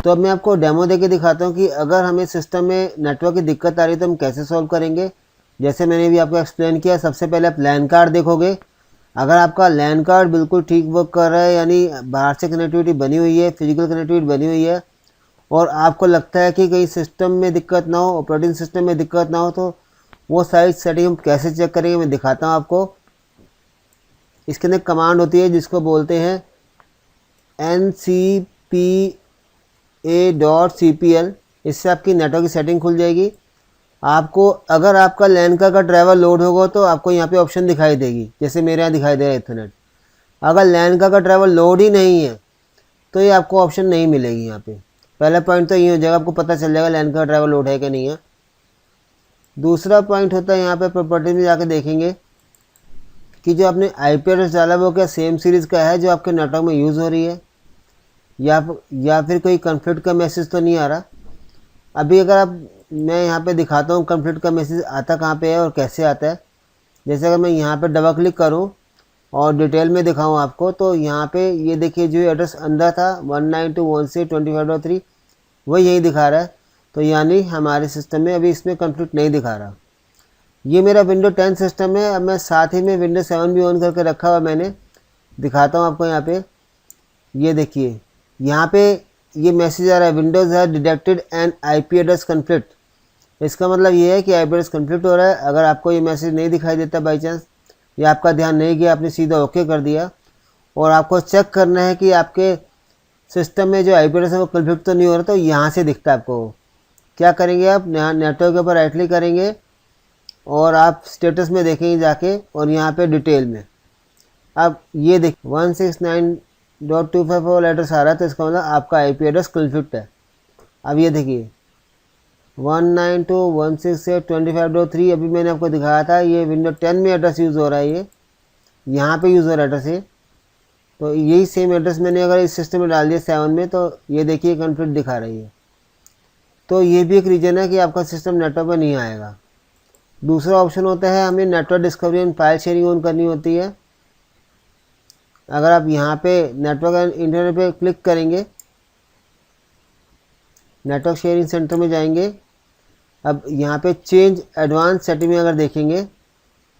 तो अब मैं आपको डेमो देके दिखाता हूँ कि अगर हमें सिस्टम में नेटवर्क की दिक्कत आ रही है तो हम कैसे सॉल्व करेंगे। जैसे मैंने भी आपको एक्सप्लेन किया, सबसे पहले आप लैन कार्ड देखोगे। अगर आपका लैन कार्ड बिल्कुल ठीक वर्क कर रहा है, यानी बाहर से कनेक्टिविटी बनी हुई है, फिजिकल कनेक्टिविटी बनी हुई है, और आपको लगता है कि कहीं सिस्टम में दिक्कत ना हो, ऑपरेटिंग सिस्टम में दिक्कत ना हो, तो वो सारी सेटिंग हम कैसे चेक करेंगे मैं दिखाता हूँ आपको। इसके अंदर कमांड होती है जिसको बोलते हैं ncpa.cpl। इससे आपकी नेटवर्क की सेटिंग खुल जाएगी। आपको अगर आपका लैन का ड्राइवर लोड होगा तो आपको यहाँ पे ऑप्शन दिखाई देगी, जैसे मेरे यहाँ दिखाई दे रहा है इथरनेट। अगर लैन का ड्राइवर लोड ही नहीं है तो ये आपको ऑप्शन नहीं मिलेगी यहाँ पे। पहला पॉइंट तो ये हो जाएगा, आपको पता चल जाएगा लैन का ड्राइवर लोड है कि नहीं है। दूसरा पॉइंट होता है यहाँ पे प्रॉपर्टी में जाके देखेंगे कि जो आपने IP एड्रेस डाला वो क्या सेम सीरीज़ का है जो आपके नेटवर्क में यूज़ हो रही है, या फिर कोई कन्फ्लिक्ट का मैसेज तो नहीं आ रहा। अभी अगर आप, मैं यहाँ पे दिखाता हूँ कन्फ्लिक्ट का मैसेज आता कहाँ पे है और कैसे आता है। जैसे अगर मैं यहाँ पे डबल क्लिक करूँ और डिटेल में दिखाऊँ आपको, तो यहाँ पे ये देखिए जो एड्रेस अंदर था 192.168.25.3 वो यही दिखा रहा है। तो यानी हमारे सिस्टम में अभी इसमें कन्फ्लिक्ट नहीं दिखा रहा। ये मेरा विंडो 10 सिस्टम है। अब मैं साथ ही में विंडो 7 भी ऑन करके रखा हुआ मैंने, दिखाता हूँ आपको। यहाँ पे ये देखिए, यहाँ पे ये मैसेज आ रहा है Windows have detected an IP address conflict. इसका मतलब ये है कि IP एड्रेस कन्फ्लिक्ट हो रहा है। अगर आपको ये मैसेज नहीं दिखाई देता बाई चांस, या आपका ध्यान नहीं गया, आपने सीधा ओके कर दिया, और आपको चेक करना है कि आपके सिस्टम में जो IP एड्रेस है वो कन्फ्लिक्ट तो नहीं हो रहा, तो यहाँ से दिखता है आपको। क्या करेंगे आप, नेटवर्क के ऊपर राइट क्लिक करेंगे और आप स्टेटस में देखेंगे जाके, और यहाँ पे डिटेल में अब ये देखिए 169.254 एड्रेस आ रहा है, तो इसका मतलब आपका IP एड्रेस कन्फ्लिक्ट है। अब ये देखिए 192.168.25.3 अभी मैंने आपको दिखाया था, ये विंडो 10 में एड्रेस यूज़ हो रहा है, ये यहाँ पे यूज़ हो रहा है एड्रेस है। तो यही सेम एड्रेस मैंने अगर इस सिस्टम में डाल दिया 7 में, तो ये देखिए कन्फ्लिक्ट दिखा रही है। तो ये भी एक रीज़न है कि आपका सिस्टम नेटवर्क पर नहीं आएगा। दूसरा ऑप्शन होता है हमें network discovery and file sharing on करनी होती है। अगर आप यहाँ पे नेटवर्क एंड इंटरनेट पे क्लिक करेंगे, नेटवर्क शेयरिंग सेंटर में जाएंगे। अब यहाँ पे चेंज एडवांस सेटिंग में अगर देखेंगे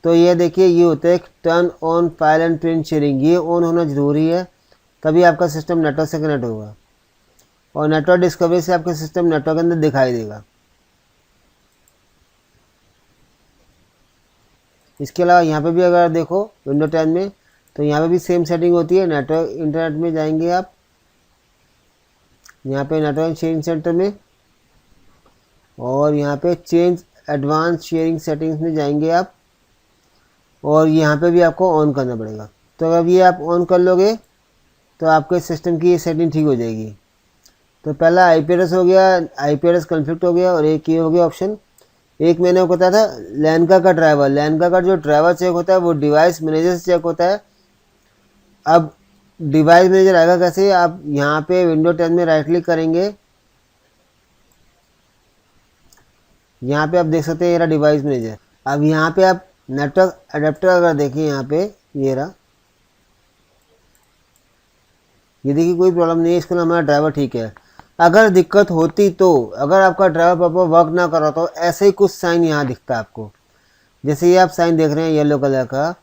तो ये देखिए ये होता है turn on file and print sharing. ये ऑन होना ज़रूरी है, तभी आपका सिस्टम नेटवर्क से कनेक्ट होगा, और नेटवर्क डिस्कवरी से आपका सिस्टम नेटवर्क के अंदर दिखाई देगा। इसके अलावा यहाँ पे भी अगर देखो विंडो 10 में, तो यहाँ पे भी सेम सेटिंग होती है। नेटवर्क इंटरनेट में जाएंगे आप, यहाँ पे नेटवर्क शेयरिंग सेंटर में, और यहाँ पे चेंज एडवांस शेयरिंग सेटिंग्स में जाएंगे आप, और यहाँ पे भी आपको ऑन करना पड़ेगा। तो अगर ये आप ऑन कर लोगे तो आपके सिस्टम की ये सेटिंग ठीक हो जाएगी। तो पहला IP एड्रेस हो गया, IP एड्रेस कन्फ्लिक्ट हो गया, और एक ये हो गया ऑप्शन। एक मैंने आपको बताया था लैन का ड्राइवर। लैन का जो ड्राइवर चेक होता है वो डिवाइस मैनेजर से चेक होता है। अब डिवाइस मैनेजर आएगा कैसे, आप यहाँ पे विंडो 10 में राइट क्लिक करेंगे, यहाँ पे आप देख सकते हैं ये रहा डिवाइस मैनेजर। अब यहाँ पे आप नेटवर्क अडेप्टर अगर देखें, यहाँ पे ये रहा, ये देखिए कोई प्रॉब्लम नहीं है, इसको हमारा ड्राइवर ठीक है। अगर दिक्कत होती तो, अगर आपका ड्राइवर प्रॉपर वर्क ना कर रहा तो ऐसे ही कुछ साइन यहाँ दिखता है आपको, जैसे ये आप साइन देख रहे हैं येलो कलर का,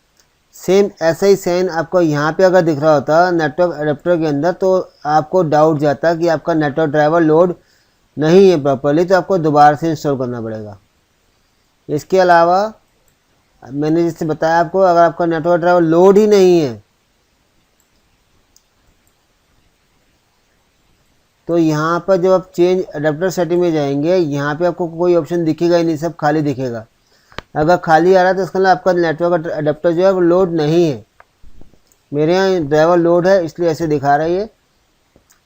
सेम ऐसा ही साइन आपको यहाँ पे अगर दिख रहा होता नेटवर्क अडेप्टर के अंदर, तो आपको डाउट जाता कि आपका नेटवर्क ड्राइवर लोड नहीं है प्रॉपरली, तो आपको दोबारा से इंस्टॉल करना पड़ेगा। इसके अलावा मैंने जैसे बताया आपको, अगर आपका नेटवर्क ड्राइवर लोड ही नहीं है तो यहाँ पर जब आप चेंज अडेप्टर सेटिंग में जाएंगे, यहाँ पे आपको कोई ऑप्शन दिखेगा ही नहीं, सब खाली दिखेगा। अगर खाली आ रहा है तो इसका मतलब आपका नेटवर्क अडेप्टर जो है वो लोड नहीं है। मेरे यहाँ ड्राइवर लोड है इसलिए ऐसे दिखा रही है।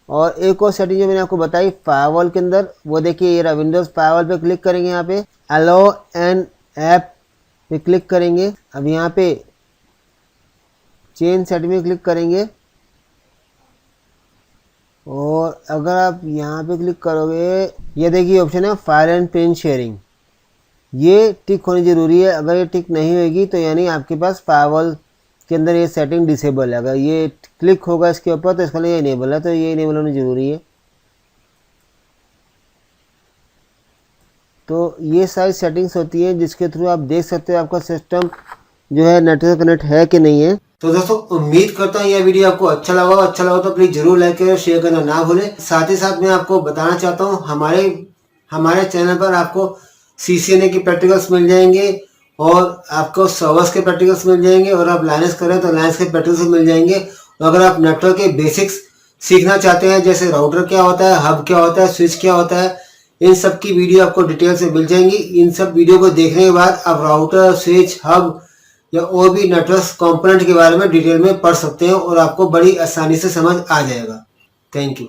और एक और सेटिंग जो मैंने आपको बताई फायरवॉल के अंदर, वो देखिए ये रहा, विंडोज़ फायरवॉल पे क्लिक करेंगे, यहाँ पे अलाउ एन ऐप पे क्लिक करेंगे। अब यहाँ पे चेंज सेटिंग में क्लिक करेंगे, और अगर आप यहाँ पे क्लिक करोगे, ये देखिए ऑप्शन है फाइल एंड प्रिंट शेयरिंग, ये टिक होनी ज़रूरी है। अगर ये टिक नहीं होगी तो यानी आपके पास फायरवॉल के अंदर ये सेटिंग डिसेबल है। अगर ये क्लिक होगा इसके ऊपर तो इसका लिए इनेबल है, तो ये इनेबल होनी ज़रूरी है। तो ये सारी सेटिंग्स होती हैं जिसके थ्रू आप देख सकते हो आपका सिस्टम जो है नेटवर्क कनेक्ट है कि नहीं है। तो दोस्तों उम्मीद करता हूँ यह वीडियो आपको अच्छा लगा तो प्लीज जरूर लाइक करें, शेयर करना ना भूलें। साथ ही साथ मैं आपको बताना चाहता हूँ हमारे चैनल पर आपको CCNA की प्रैक्टिकल्स मिल जाएंगे और आपको सर्वर्स के प्रैक्टिकल्स मिल जाएंगे, और आप लाइनस करें तो लाइनस के प्रैक्टिकल्स मिल जाएंगे। और अगर आप नेटवर्क के बेसिक्स सीखना चाहते हैं, जैसे राउटर क्या होता है, हब क्या होता है, स्विच क्या होता है, इन सब की वीडियो आपको डिटेल से मिल जाएंगी। इन सब वीडियो को देखने के बाद आप राउटर, स्विच, हब या और भी नेटवर्क कंपोनेंट के बारे में डिटेल में पढ़ सकते हैं और आपको बड़ी आसानी से समझ आ जाएगा। Thank you.